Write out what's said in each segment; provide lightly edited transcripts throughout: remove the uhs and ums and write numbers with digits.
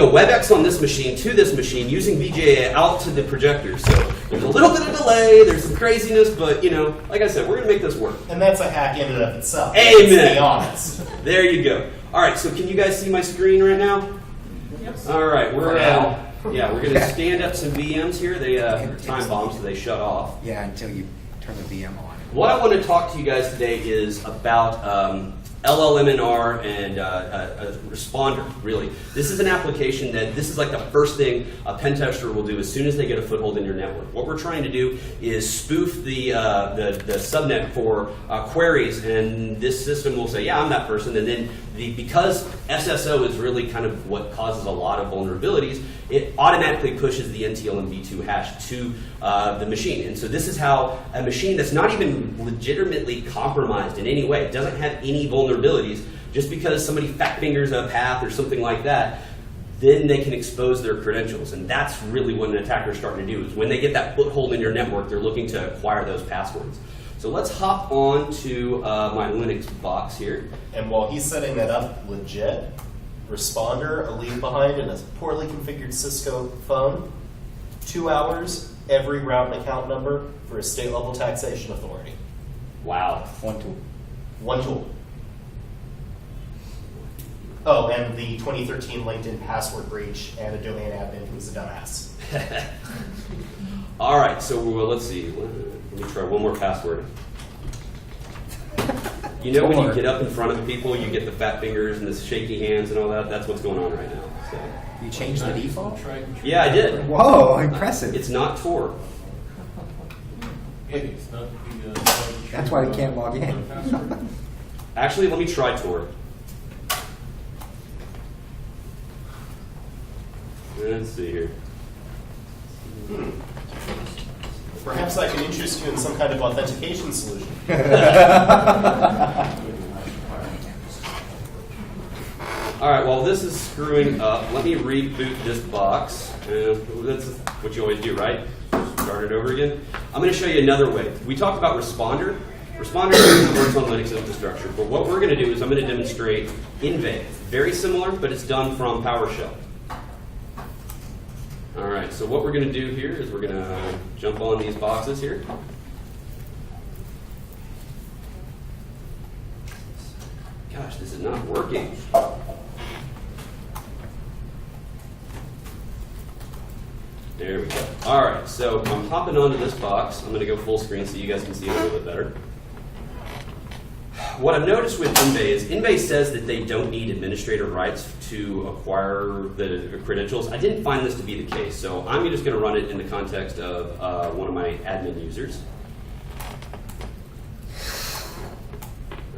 a WebEx on this machine to this machine using VGA out to the projector. So there's a little bit of delay, there's some craziness, but you know, like I said, we're going to make this work. And that's a hack in and of itself. Amen. Let's be honest. There you go. All right, so can you guys see my screen right now? Yes. All right, we're going to stand up some VMs here. They time bombs, so they shut off. Yeah, until you turn the VM on. What I want to talk to you guys today is about LLMNR and a responder, really. This is an application this is like the first thing a pen tester will do as soon as they get a foothold in your network. What we're trying to do is spoof the subnet for queries, and this system will say, yeah, I'm that person, and then because SSO is really kind of what causes a lot of vulnerabilities, it automatically pushes the NTLM-v2 hash to the machine. And so this is how a machine that's not even legitimately compromised in any way, it doesn't have any vulnerabilities, just because somebody fat fingers a path or something like that, then they can expose their credentials. And that's really what an attacker is starting to do, is when they get that foothold in your network, they're looking to acquire those passwords. So let's hop on to my Linux box here. And while he's setting that up legit, responder, a leave behind in a poorly configured Cisco phone, 2 hours, every route and account number for a state level taxation authority. Wow. One tool. One tool. Oh, and the 2013 LinkedIn password breach and a domain admin who's a dumbass. All right, so let's see. Let me try one more password. You know when you get up in front of people, you get the fat fingers and the shaky hands and all that? That's what's going on right now. So. You changed the default? Yeah, I did. Whoa, impressive. It's not Tor. That's why you can't log in. Actually, let me try Tor. Let's see here. Perhaps I can interest you in some kind of authentication solution. All right, while this is screwing up, let me reboot this box. That's what you always do, right? Start it over again. I'm going to show you another way. We talked about Responder. Responder works on Linux infrastructure, but what we're going to do is I'm going to demonstrate Inve. Very similar, but it's done from PowerShell. All right, so what we're going to do here is we're going to jump on these boxes here. Gosh, this is not working. There we go. All right, so I'm hopping onto this box. I'm going to go full screen so you guys can see it a little bit better. What I've noticed with Inve is Inve says that they don't need administrator rights to acquire the credentials. I didn't find this to be the case, so I'm just going to run it in the context of one of my admin users.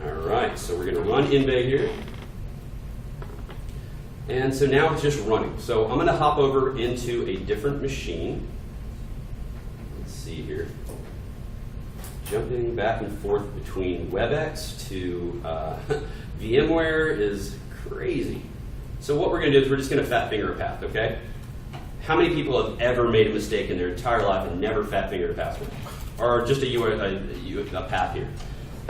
All right, so we're going to run Inve here. And so now it's just running. So I'm going to hop over into a different machine. Let's see here. Jumping back and forth between WebEx to VMware is crazy. So what we're going to do is we're just going to fat finger a path, okay? How many people have ever made a mistake in their entire life and never fat fingered a password? Or just a path here?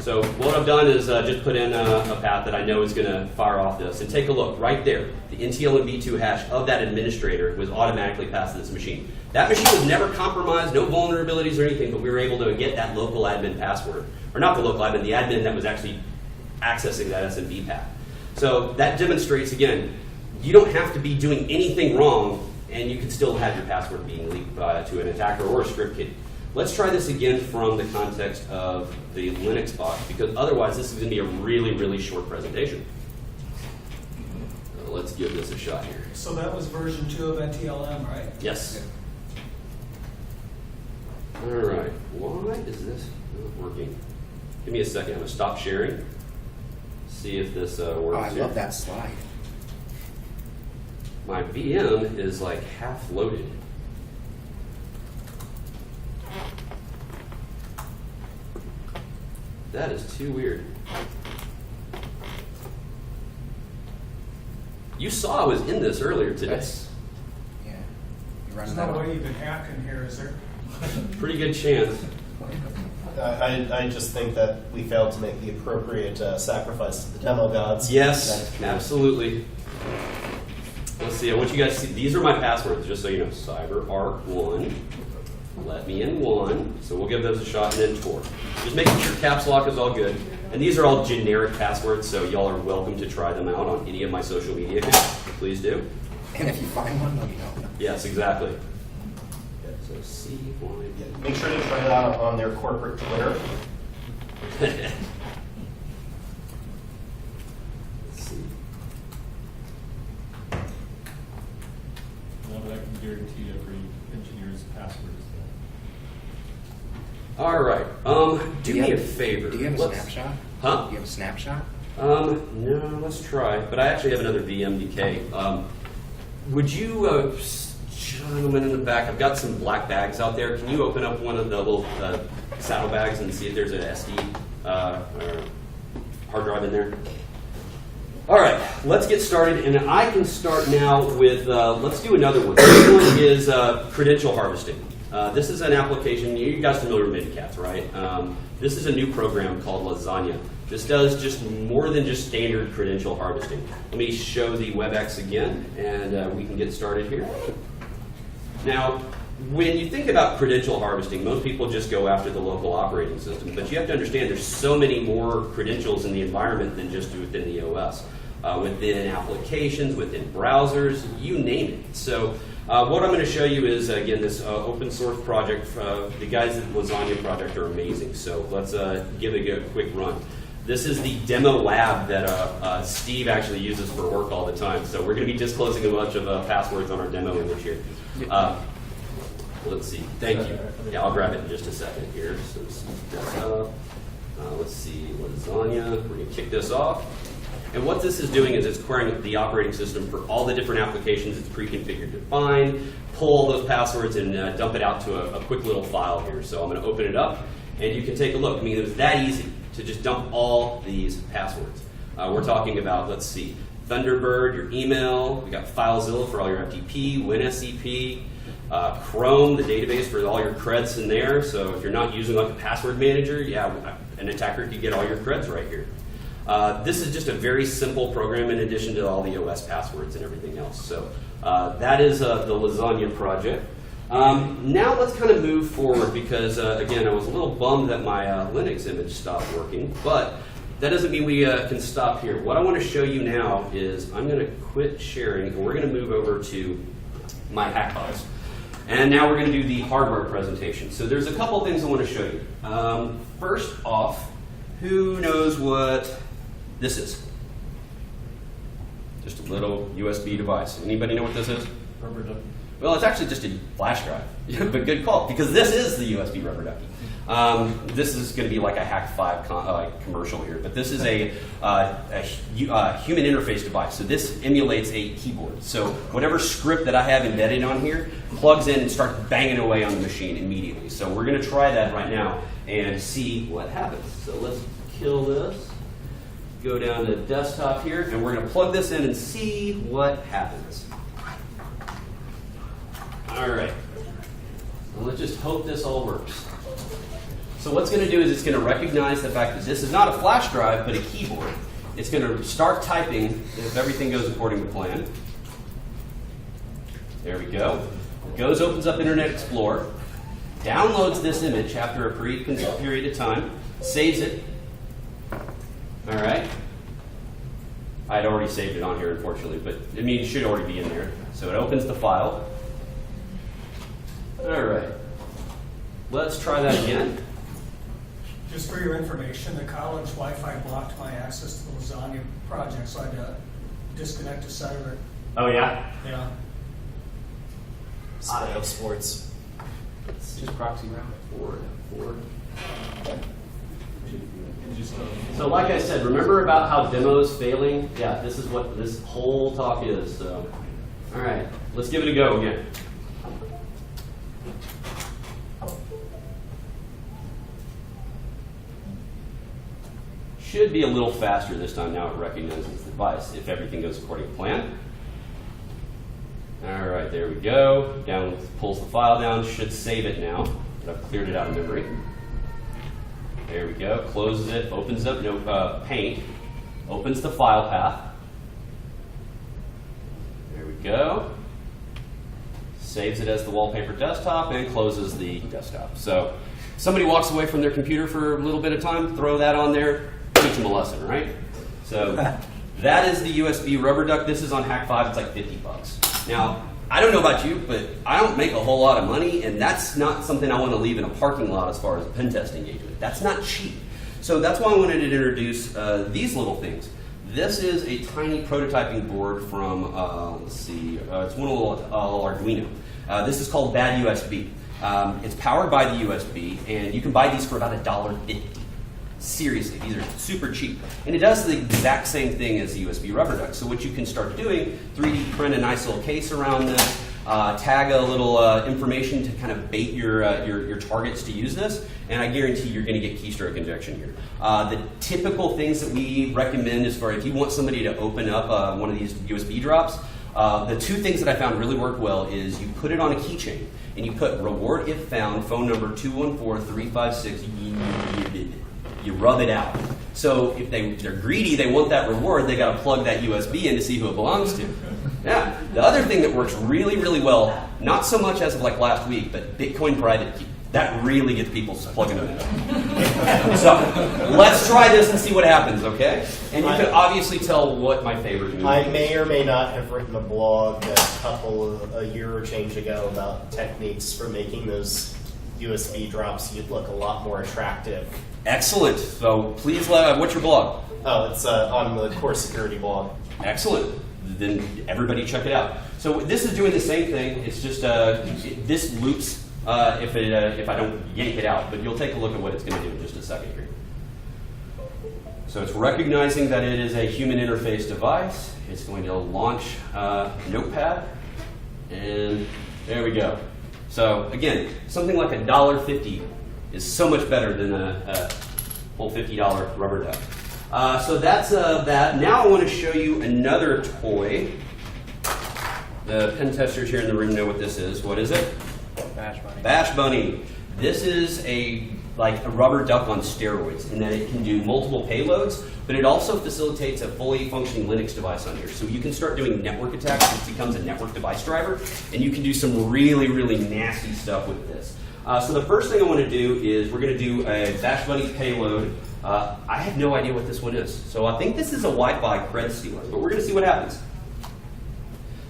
So what I've done is just put in a path that I know is going to fire off this. And take a look right there. The NTLM-v2 hash of that administrator was automatically passed to this machine. That machine was never compromised, no vulnerabilities or anything, but we were able to get that local admin password. Or not the local admin, the admin that was actually accessing that SMB path. So that demonstrates, again, you don't have to be doing anything wrong, and you can still have your password being leaked to an attacker or a script kid. Let's try this again from the context of the Linux box, because otherwise this is going to be a really, really short presentation. Let's give this a shot here. So that was version 2 of NTLM, right? Yes. All right. Why is this not working? Give me a second. I'm going to stop sharing. See if this works. Oh, I love that slide. My VM is like half loaded. That is too weird. You saw I was in this earlier today. Yeah. There's no way you've been hacked in here, is there? Pretty good chance. I just think that we failed to make the appropriate sacrifice to the demo gods. Yes, absolutely. Let's see. I want you guys to see. These are my passwords, just so you know. CyberArk1. Let me in 1. So we'll give those a shot, and then Tor. Just making sure caps lock is all good. And these are all generic passwords, so y'all are welcome to try them out on any of my social media accounts. Please do. And if you find one, let me know. Yes, exactly. So C1. Make sure to try it out on their corporate Twitter. Let's see. No, but I can guarantee every engineer's password is All right. Do you me a have- favor. Do you have a Let's- snapshot? Huh? Do you have a snapshot? No, let's try. But I actually have another VMDK. Would you, gentlemen in the back, I've got some black bags out there. Can you open up one of the little saddlebags and see if there's an SD or hard drive in there? All right, let's get started. And I can start now with, let's do another one. This one is credential harvesting. This is an application, you guys familiar with Midcats, right? This is a new program called Lasagna. This does just more than just standard credential harvesting. Let me show the WebEx again, and we can get started here. Now, when you think about credential harvesting, most people just go after the local operating system, but you have to understand there's so many more credentials in the environment than just within the OS. Within applications, within browsers, you name it. So what I'm going to show you is, again, this open source project. The guys at Lasagna project are amazing, so let's give it a quick run. This is the demo lab that Steve actually uses for work all the time. So we're going to be disclosing a bunch of passwords on our demo image here. Let's see. Thank you. Yeah, I'll grab it in just a second here. So this is desktop. Let's see, Lasagna. We're going to kick this off. And what this is doing is it's querying the operating system for all the different applications it's pre-configured to find, pull all those passwords, and dump it out to a quick little file here. So I'm going to open it up, and you can take a look. I mean, it was that easy to just dump all these passwords. We're talking about, let's see, Thunderbird, your email. We got FileZilla for all your FTP, WinSCP, Chrome, the database for all your creds in there. So if you're not using like a password manager, yeah, an attacker could get all your creds right here. This is just a very simple program in addition to all the OS passwords and everything else. So that is the Lasagna project. Now let's kind of move forward because, again, I was a little bummed that my Linux image stopped working, but that doesn't mean we can stop here. What I want to show you now is I'm going to quit sharing, and we're going to move over to my hackbox. And now we're going to do the hardware presentation. So there's a couple things I want to show you. First off, who knows what this is? Just a little USB device. Anybody know what this is? rubber ducky. Well, it's actually just a flash drive, but good call, because this is the USB rubber ducky. This is going to be like a Hack 5 commercial here, but this is a human interface device. So this emulates a keyboard. So whatever script that I have embedded on here plugs in and starts banging away on the machine immediately. So we're going to try that right now and see what happens. So let's kill this. Go down to desktop here, and we're going to plug this in and see what happens. All right. Well, let's just hope this all works. So what's going to do is it's going to recognize the fact that this is not a flash drive, but a keyboard. It's going to start typing if everything goes according to plan. There we go. It goes, opens up Internet Explorer, downloads this image after a brief period of time, saves it. All right. I had already saved it on here, unfortunately, but I mean, it should already be in there. So it opens the file. All right. Let's try that again. Just for your information, the college Wi-Fi blocked my access to the Lasagna project, so I had to disconnect the server. Oh, yeah? Yeah. Spy of sports. Just proxy route. Forward. Just, So like I said, remember about how demos failing? Yeah, this is what this whole talk is. So, all right, let's give it a go again. Should be a little faster this time. Now it recognizes the device if everything goes according to plan. All right, there we go. Down, pulls the file down. Should save it now. But I've cleared it out of memory. There we go. Closes it. Opens up Paint. Opens the file path. There we go. Saves it as the wallpaper desktop and closes the desktop. So somebody walks away from their computer for a little bit of time, throw that on there, teach them a lesson, right? So that is the USB rubber duck. This is on Hack5, it's like 50 bucks. Now, I don't know about you, but I don't make a whole lot of money, and that's not something I want to leave in a parking lot as far as a pen test engagement. That's not cheap. So that's why I wanted to introduce these little things. This is a tiny prototyping board from, let's see, it's one of the Arduino. This is called Bad USB. It's powered by the USB, and you can buy these for about $1.50. Seriously, these are super cheap. And it does the exact same thing as the USB rubber duck. So what you can start doing, 3D print a nice little case around this, tag a little information to kind of bait your targets to use this, and I guarantee you're going to get keystroke injection here. The typical things that we recommend as far as if you want somebody to open up one of these USB drops, the two things that I found really work well is you put it on a keychain, and you put reward if found, phone number 214-356, you rub it out. So if they're greedy, they want that reward, they got to plug that USB in to see who it belongs to. Yeah. The other thing that works really, really well, not so much as of like last week, but Bitcoin private key. That really gets people plugging them in. So let's try this and see what happens, okay? And you can obviously tell what my favorite movie I is. may or may not have written a blog a year or change ago about techniques for making those USB drops. You'd look a lot more attractive. Excellent. So please, what's your blog? Oh, it's on the CornCon blog. Excellent. Then everybody check it out. So this is doing the same thing. It's just this loops if I don't yank it out, but you'll take a look at what it's going to do in just a second here. So it's recognizing that it is a human interface device. It's going to launch Notepad, and there we go. So again, something like $1.50 is so much better than a whole $50 rubber duck. So that's that. Now I want to show you another toy. The pen testers here in the room know what this is. What is it? Bash Bunny. Bash Bunny. This is like a rubber duck on steroids in that it can do multiple payloads, but it also facilitates a fully functioning Linux device on here. So you can start doing network attacks. It becomes a network device driver, and you can do some really, really nasty stuff with this. So the first thing I want to do is we're going to do a Bash Bunny payload. I have no idea what this one is. So I think this is a Wi-Fi cred stealer, but we're going to see what happens.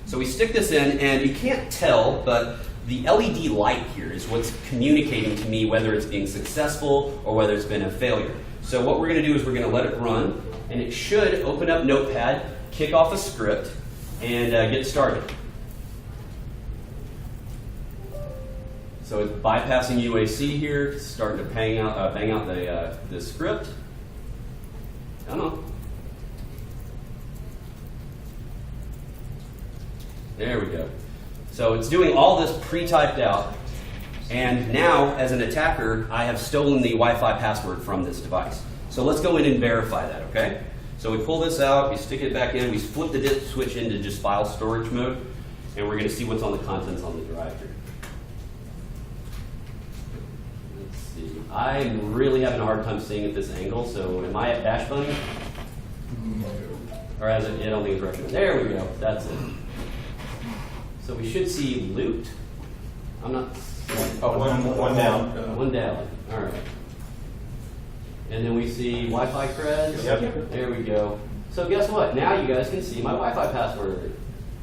So we stick this in, and you can't tell, but the LED light here is what's communicating to me whether it's being successful or whether it's been a failure. So what we're going to do is we're going to let it run, and it should open up Notepad, kick off a script, and get started. So it's bypassing UAC here, starting to bang out the script. Come on. There we go. So it's doing all this pre-typed out, and now, as an attacker, I have stolen the Wi-Fi password from this device. So let's go in and verify that, okay? So we pull this out, we stick it back in, we flip the disk switch into just file storage mode, and we're going to see what's on the contents on the drive here. Let's see. I'm really having a hard time seeing at this angle, so am I at Bash Bunny? Or has it? I don't think it's recommended. There we go. That's it. So we should see loot. I'm not. Oh, one down. One down. All right. And then we see Wi-Fi creds. Yep. There we go. So guess what? Now you guys can see my Wi-Fi password,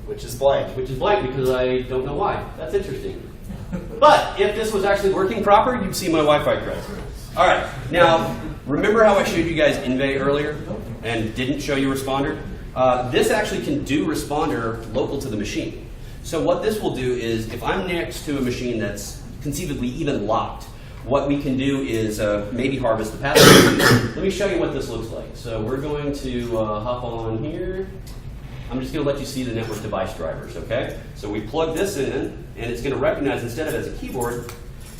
Which is blank. which is blank because I don't know why. That's interesting. But if this was actually working proper, you'd see my Wi-Fi creds. All right. Now, remember how I showed you guys Inve earlier and didn't show you Responder? This actually can do Responder local to the machine. So what this will do is, if I'm next to a machine that's conceivably even locked, what we can do is maybe harvest the password. Let me show you what this looks like. So we're going to hop on here. I'm just going to let you see the network device drivers, okay? So we plug this in, and it's going to recognize, instead of as a keyboard,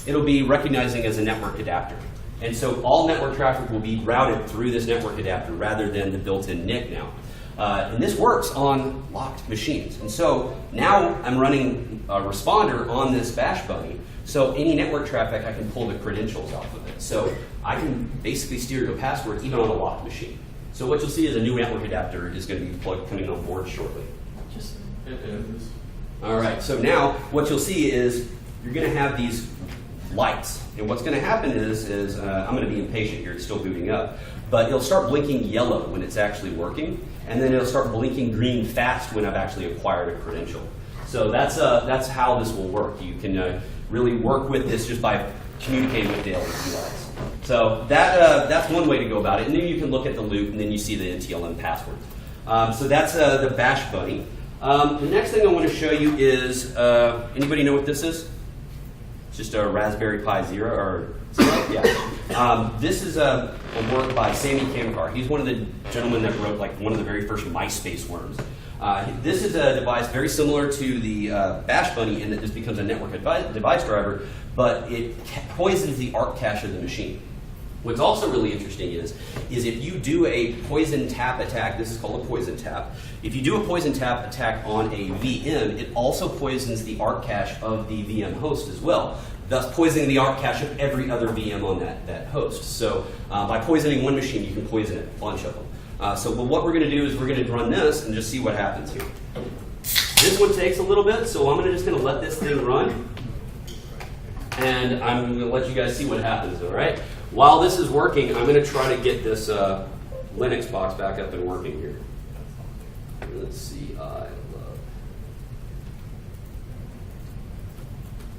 it'll be recognizing as a network adapter. And so all network traffic will be routed through this network adapter rather than the built-in NIC now. And this works on locked machines. And so now I'm running a responder on this Bash Bunny. So any network traffic, I can pull the credentials off of it. So I can basically steer to a password even on a locked machine. So what you'll see is a new network adapter is going to be coming on board shortly. It is. All right, so now what you'll see is you're going to have these lights. And what's going to happen is I'm going to be impatient here, it's still booting up, but it'll start blinking yellow when it's actually working, and then it'll start blinking green fast when I've actually acquired a credential. So that's how this will work. You can really work with this just by communicating with the LED lights. So that's one way to go about it. And then you can look at the loop, and then you see the NTLM password. So that's the Bash Bunny. The next thing I want to show you is, anybody know what this is? It's just a Raspberry Pi Zero or Zero? Yeah. This is a work by Sammy Kamkar. He's one of the gentlemen that wrote like one of the very first MySpace worms. This is a device very similar to the Bash Bunny in that this becomes a network device driver, but it poisons the ARP cache of the machine. What's also really interesting is if you do a poison tap attack, this is called a poison tap. If you do a poison tap attack on a VM, it also poisons the ARP cache of the VM host as well, thus poisoning the ARP cache of every other VM on that host. So by poisoning one machine, you can poison a bunch of them. So what we're going to do is we're going to run this and just see what happens here. This one takes a little bit, so I'm just going to let this thing run. And I'm going to let you guys see what happens, all right? While this is working, I'm going to try to get this Linux box back up and working here. Let's see, I love.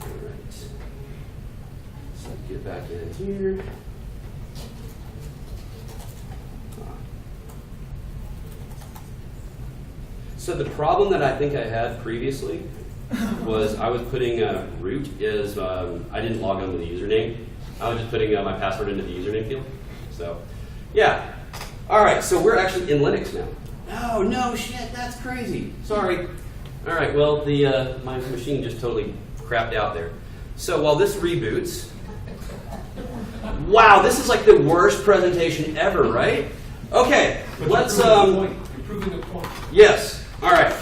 All right. So get back in here. So the problem that I think I had previously was I was putting root as I didn't log on with the username. I was just putting my password into the username field. So, yeah. All right, so we're actually in Linux now. Oh, no, shit, that's crazy. Sorry. All right, well, my machine just totally crapped out there. So while this reboots, wow, this is like the worst presentation ever, right? Okay, let's... You're proving the point. Yes. All right.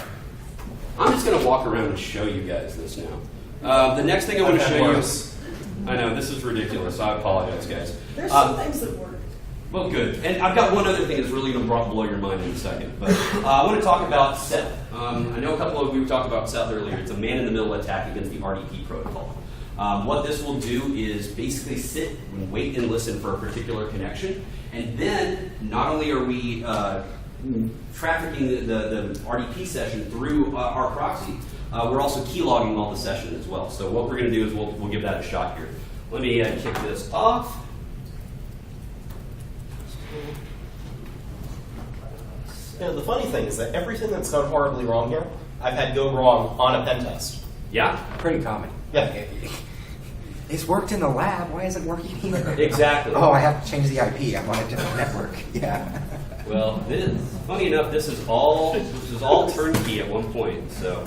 I'm just going to walk around and show you guys this now. The next thing I want to show you is... I know, this is ridiculous. I apologize, guys. There's some things that work. Well, good. And I've got one other thing that's really going to blow your mind in a second. But I want to talk about Seth. I know a couple of you talked about Seth earlier. It's a man-in-the-middle attack against the RDP protocol. What this will do is basically sit and wait and listen for a particular connection. And then not only are we trafficking the RDP session through our proxy, we're also keylogging all the session as well. So what we're going to do is we'll give that a shot here. Let me kick this off. You know, the funny thing is that everything that's gone horribly wrong here, I've had go wrong on a pen test. Yeah? Pretty common. Yeah. It's worked in the lab. Why isn't it working here? Exactly. Oh, I have to change the IP. I'm on a different network. Yeah. Well, funny enough, this is all turnkey at one point. So,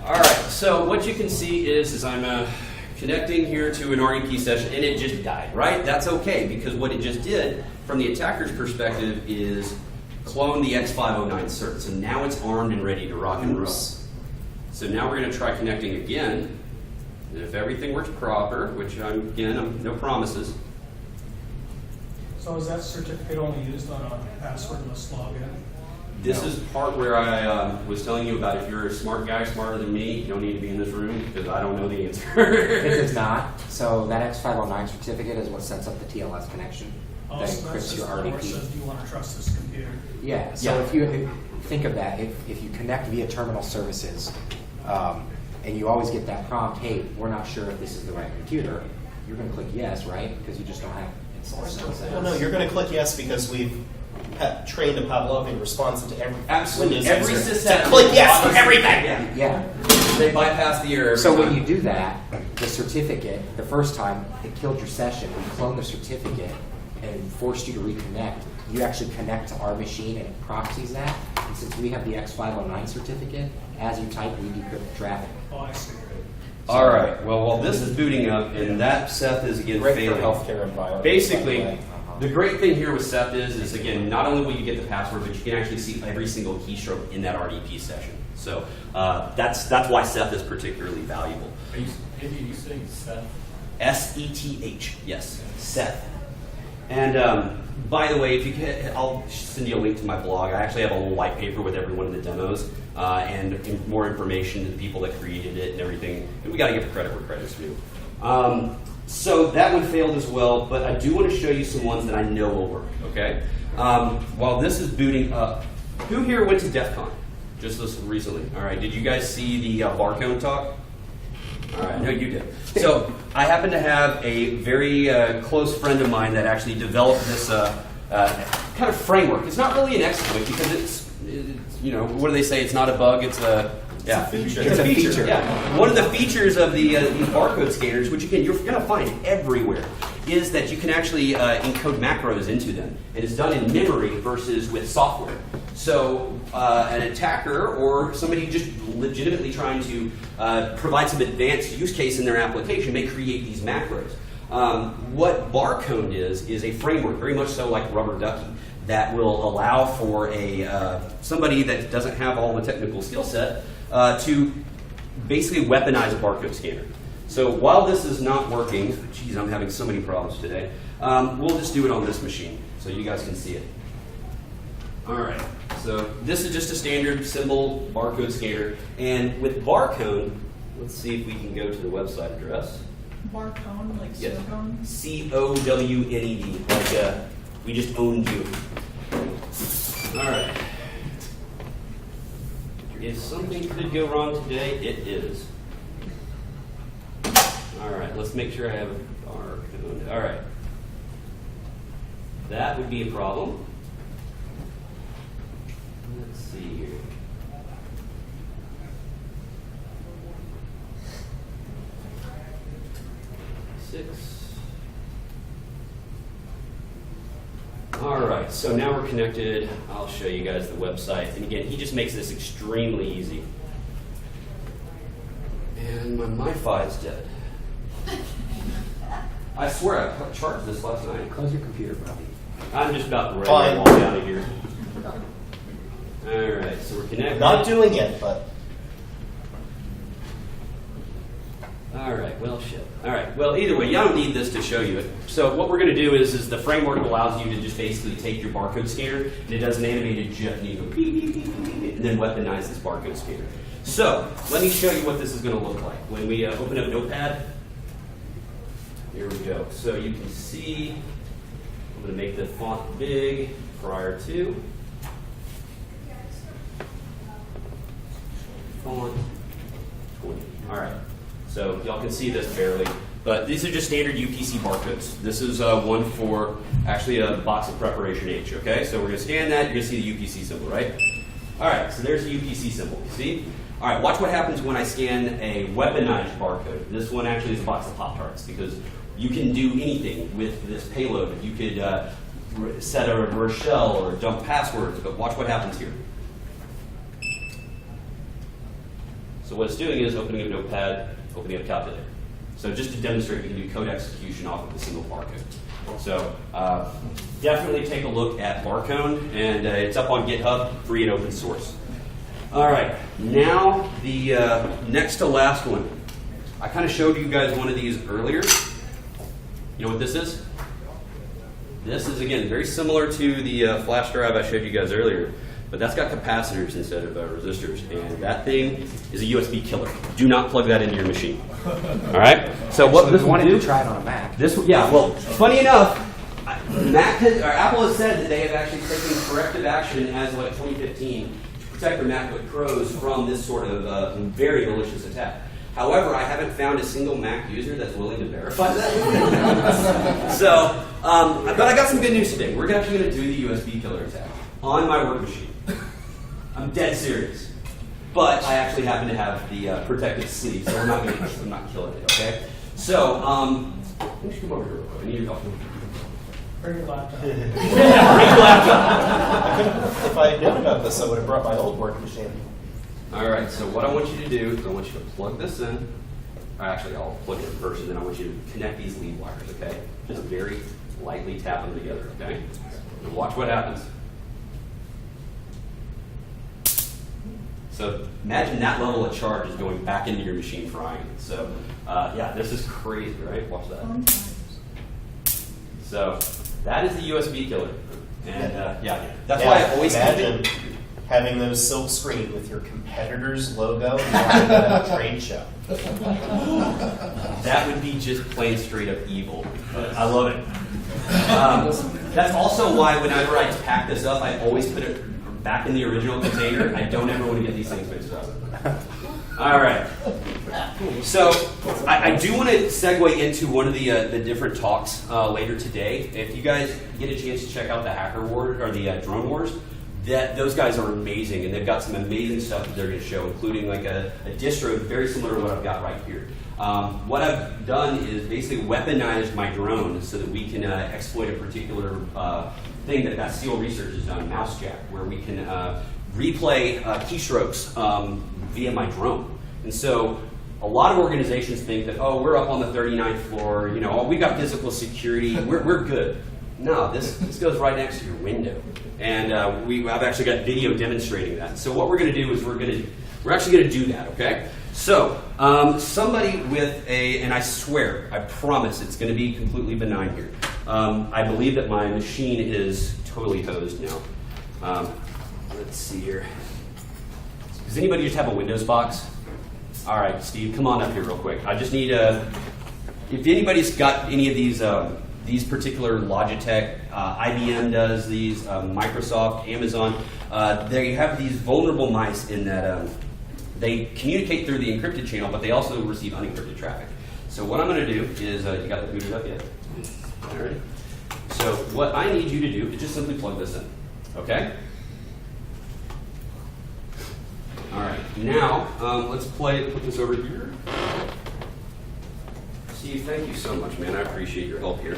all right. So what you can see is I'm connecting here to an RDP session, and it just died. Right? That's okay because what it just did, from the attacker's perspective, is clone the X509 cert. So now it's armed and ready to rock and roll. So now we're going to try connecting again. And if everything works proper, which I'm no promises. So is that certificate only used on a passwordless login? This is part where I was telling you about if you're a smart guy, smarter than me, you don't need to be in this room because I don't know the answer. It does not. So that X509 certificate is what sets up the TLS connection. Oh, That so that's encrypts your just where it RDP. says, do you want to trust this computer? Yeah. So if you think of that, if you connect via terminal services, and you always get that prompt, hey, we're not sure if this is the right computer, you're going to click yes, right? Because you just don't have installed services. Well, no, you're going to click yes because we've trained a Pavlovian response into every Windows Every user system. to click yes for everything. Yeah. They bypass the error. So when you do that, the certificate, the first time it killed your session, we cloned the certificate and forced you to reconnect. You actually connect to our machine and it proxies that. And since we have the X509 certificate, as you type, we decrypt the traffic. Oh, I see. All right. Well, while this is booting up, and that Seth is again Great failing. for healthcare environment. Basically, the great thing here with Seth is again, not only will you get the password, but you can actually see every single keystroke in that RDP session. So that's why Seth is particularly valuable. Are you saying Seth? SETH, yes, Seth. And By the way, if you can, I'll send you a link to my blog. I actually have a little white paper with every one of the demos and more information to the people that created it and everything. And we got to give credit where credit's due. So that one failed as well, but I do want to show you some ones that I know will work, okay? While this is booting up, who here went to DEF CON just this recently? All right, did you guys see the barcode talk? All right, no, you did. So I happen to have a very close friend of mine that actually developed this kind of framework. It's not really an exploit because it's, you know, what do they say? It's not a bug, it's a... Yeah, feature. It's a feature. Yeah, one of the features of the these barcode scanners, which again you're going to find everywhere, is that you can actually encode macros into them, and it's done in memory versus with software. So an attacker or somebody just legitimately trying to provide some advanced use case in their application may create these macros. What barcode is a framework, very much so like Rubber Ducky, that will allow for a somebody that doesn't have all the technical skill set to basically weaponize a barcode scanner. So while this is not working, geez, I'm having so many problems today, we'll just do it on this machine so you guys can see it. All right, so this is just a standard symbol barcode scanner. And with barcode, let's see if we can go to the website address. Barcode, like Yes. silicone? C-O-W-N-E-D, like we just owned you. All right. If something could go wrong today, it is. All right, let's make sure I have a barcode. All right. That would be a problem. Let's see here. All right, so now we're connected. I'll show you guys the website. And again, he just makes this extremely easy. And my MiFi is dead. I swear I charged this last night. Close your computer, Bobby. I'm just about ready Fine. to walk out of here. All right, so we're connected. Not doing it, but All right, well, shit. All right, well, either way, you don't need this to show you it. So what we're going to do is the framework allows you to just basically take your barcode scanner, and it does an animated GIF, and you go beep, beep, beep, beep, beep, and then weaponize this barcode scanner. So let me show you what this is going to look like. When we open up Notepad, here we go. So you can see, I'm going to make the font big prior to. Font 20. All right. So y'all can see this barely, but these are just standard UPC barcodes. This is one for actually a box of preparation H, okay? So we're gonna scan that, you're gonna see the UPC symbol, right? All right, so there's the UPC symbol, you see? All right, watch what happens when I scan a weaponized barcode. This one actually is a box of Pop-Tarts because you can do anything with this payload. You could set a reverse shell or dump passwords, but watch what happens here. So what it's doing is opening a Notepad, opening up calculator. So just to demonstrate, we can do code execution off of a single barcode. So definitely take a look at Barcode, and it's up on GitHub, free and open source. All right, now the next to last one. I kind of showed you guys one of these earlier. You know what this is? This is, again, very similar to the flash drive I showed you guys earlier. But that's got capacitors instead of resistors, and that thing is a USB killer. Do not plug that into your machine. All right. So what this wanted will do? to try it on a Mac. This, yeah. Well, funny enough, Apple has said that they have actually taken corrective action as of 2015 to protect their MacBook Pros from this sort of very malicious attack. However, I haven't found a single Mac user that's willing to verify that. So, but I got some good news today. We're actually going to do the USB killer attack on my work machine. I'm dead serious. But I actually happen to have the protective sleeve, so I'm not killing it, okay? So, let me come over here real quick. I need your help. Bring your laptop. Bring your laptop. if I had known about this, I would have brought my old work machine. All right, so what I want you to do is I want you to plug this in. Actually, I'll plug it in first, and then I want you to connect these lead wires, okay? Just very lightly tap them together, okay? And watch what happens. So imagine that level of charge is going back into your machine frying it. So yeah, this is crazy, right? Watch that. So That is the USB killer. And yeah, that's why I always keep imagine it. having those silk screen with your competitor's logo at a trade show. That would be just plain straight up evil. I love it. That's also why whenever I pack this up, I always put it back in the original container. I don't ever want to get these things mixed up. All right. So I do want to segue into one of the different talks later today. If you guys get a chance to check out the Hacker War or the Drone Wars, those guys are amazing, and they've got some amazing stuff that they're going to show, including like a distro very similar to what I've got right here. What I've done is basically weaponized my drone so that we can exploit a particular thing that Steel Research has done, Mousejack, where we can replay keystrokes via my drone. And so a lot of organizations think that, oh, we're up on the 39th floor, you know, oh, we got physical security, we're good. No, this goes right next to your window. And I've actually got video demonstrating that. So what we're going to do is we're actually going to do that, okay? So somebody with and I swear, I promise it's going to be completely benign here. I believe that my machine is totally hosed now. Let's see here. Does anybody just have a Windows box? All right, Steve, come on up here real quick. I just need if anybody's got any of these particular Logitech, IBM does these, Microsoft, Amazon, they have these vulnerable mice in that they communicate through the encrypted channel, but they also receive unencrypted traffic. So what I'm going to do is, you got it booted up yet? All right. So what I need you to do is just simply plug this in, okay? All right, now let's put this over here. Steve, thank you so much, man. I appreciate your help here.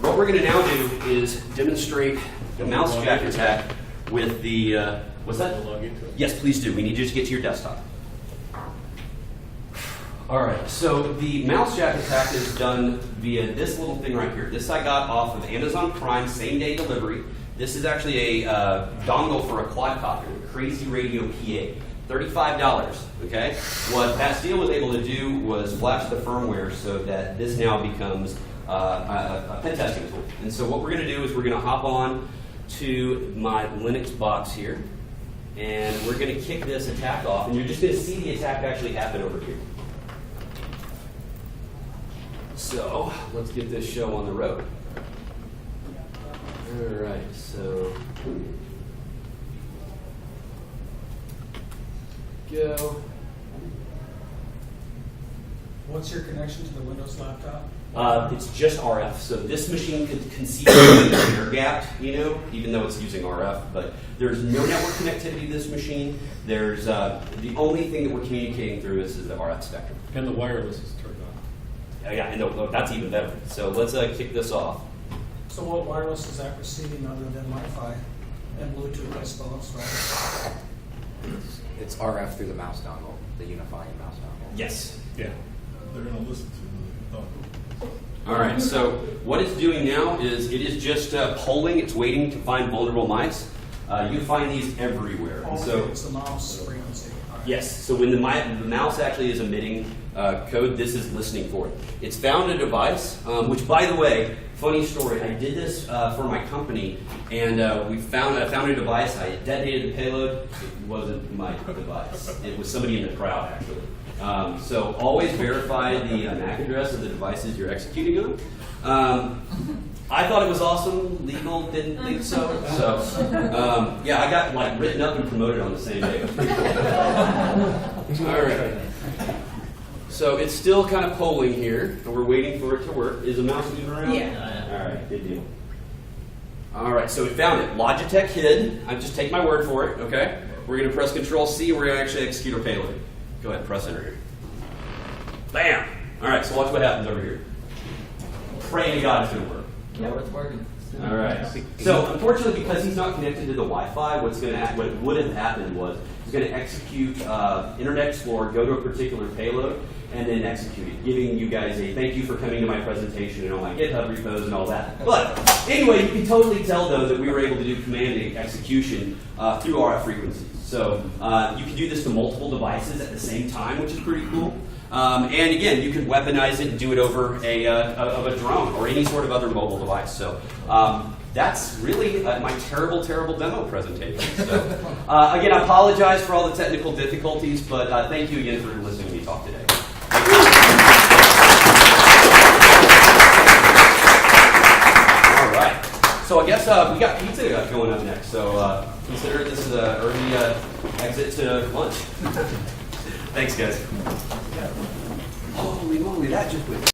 What we're going to now do is demonstrate the Mousejack attack with the, what's that? Yes, please do. We need you to get to your desktop. All right, so the Mousejack attack is done via this little thing right here. This I got off of Amazon Prime, same-day delivery. This is actually a dongle for a quadcopter, Crazy Radio PA. $35, okay? What Pat Steele was able to do was flash the firmware so that this now becomes a pen testing tool. And so what we're going to do is we're going to hop on to my Linux box here, and we're going to kick this attack off, and you're just going to see the attack actually happen over here. So let's get this show on the road. All right, so go. What's your connection to the Windows laptop? It's just RF, so this machine could conceivably be air-gapped, you know, even though it's using RF, but there's no network connectivity to this machine. There's the only thing that we're communicating through is the RF spectrum. And the wireless is turned on. Yeah, and that's even better. So let's kick this off. So what wireless is that receiving other than Wi-Fi and Bluetooth, I suppose, right? It's RF through the mouse dongle, the unifying mouse dongle. Yes. Yeah. They're going to listen to the All right, so what it's doing now is it is just polling. It's waiting to find vulnerable mice. You find these everywhere. And Okay, so it's the mouse frequency. All right. yes, so when the mouse actually is emitting code, this is listening for it. It's found a device, which, by the way, funny story. I did this for my company, and I found a device. I detonated the payload. It wasn't my device. It was somebody in the crowd, actually. So always verify the MAC address of the devices you're executing on. I thought it was awesome. Legal didn't think so. So yeah, I got like written up and promoted on the same day. It was pretty cool. All right. So it's still kind of polling here, and we're waiting for it to work. Is the mouse moving around? Yeah. All right, good deal. All right, so we found it. Logitech hid. I just take my word for it, okay? We're going to press Control-C. We're going to actually execute our payload. Go ahead, press enter here. Bam! All right, so watch what happens over here. Pray to God it's going to work. Yeah, it's working. All right. So unfortunately, because he's not connected to the Wi-Fi, what would have happened was he's going to execute Internet Explorer, go to a particular payload, and then execute it, giving you guys a thank you for coming to my presentation and all my GitHub repos and all that. But anyway, you can totally tell though that we were able to do command execution through RF frequencies. So you can do this to multiple devices at the same time, which is pretty cool. And again, you can weaponize it and do it over a drone or any sort of other mobile device. So that's really my terrible, terrible demo presentation. So again, I apologize for all the technical difficulties, but thank you again for listening to me talk today. All right. So I guess we got pizza going up next. So consider this is an early exit to lunch. Thanks, guys. Holy moly, that just went.